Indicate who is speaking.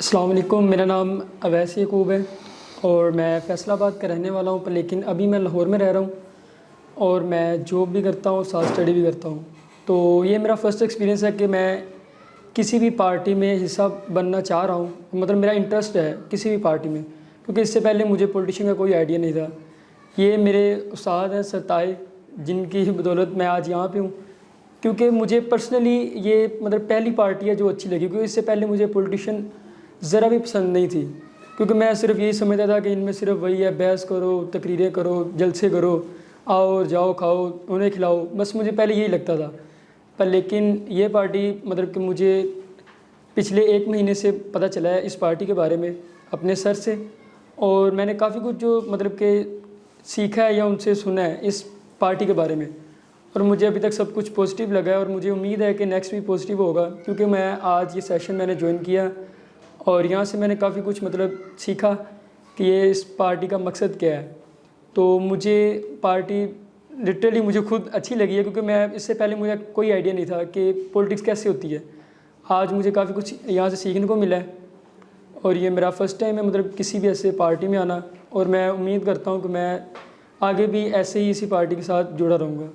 Speaker 1: अस्सलाम वालेकुम, मेरा नाम अवैस याकूब है और मैं फ़ैसलाबाद का रहने वाला हूँ, पर लेकिन अभी मैं लाहौर में रह रहा हूँ और मैं जॉब भी करता हूँ, साथ स्टडी भी करता हूँ। तो ये मेरा फ़र्स्ट एक्सपीरियंस है कि मैं किसी भी पार्टी में हिस्सा बनना चाह रहा हूँ, मतलब मेरा इंटरेस्ट है किसी भी पार्टी में, क्योंकि इससे पहले मुझे पॉलिटिशियन का कोई आइडिया नहीं था। ये मेरे उस्ताद हैं सरताज, जिनकी बदौलत मैं आज यहाँ पे हूँ, क्योंकि मुझे पर्सनली ये मतलब पहली पार्टी है जो अच्छी लगी, क्योंकि इससे पहले मुझे पॉलिटिशियन ज़रा भी पसंद नहीं थी। क्योंकि मैं सिर्फ यही समझता था कि इनमें सिर्फ वही है, बहस करो, तकरीरें करो, जलसे करो, आओ और जाओ, खाओ उन्हें खिलाओ, बस मुझे पहले यही लगता था। पर लेकिन ये पार्टी मतलब कि मुझे पिछले 1 महीने से पता चला है इस पार्टी के बारे में अपने सर से, और मैंने काफ़ी कुछ जो मतलब कि सीखा है या उनसे सुना है इस पार्टी के बारे में, और मुझे अभी तक सब कुछ पॉजिटिव लगा है और मुझे उम्मीद है कि नेक्स्ट भी पॉजिटिव होगा, क्योंकि मैं आज ये सेशन मैंने ज्वाइन किया और यहाँ से मैंने काफ़ी कुछ मतलब सीखा कि ये इस पार्टी का मकसद क्या है। तो मुझे पार्टी लिटरली मुझे खुद अच्छी लगी है, क्योंकि मैं इससे पहले मुझे कोई आइडिया नहीं था कि पॉलिटिक्स कैसे होती है। आज मुझे काफ़ी कुछ यहाँ से सीखने को मिला है और ये मेरा फ़र्स्ट टाइम है मतलब किसी भी ऐसे पार्टी में आना, और मैं उम्मीद करता हूँ कि मैं आगे भी ऐसे ही इसी पार्टी के साथ जुड़ा रहूँगा।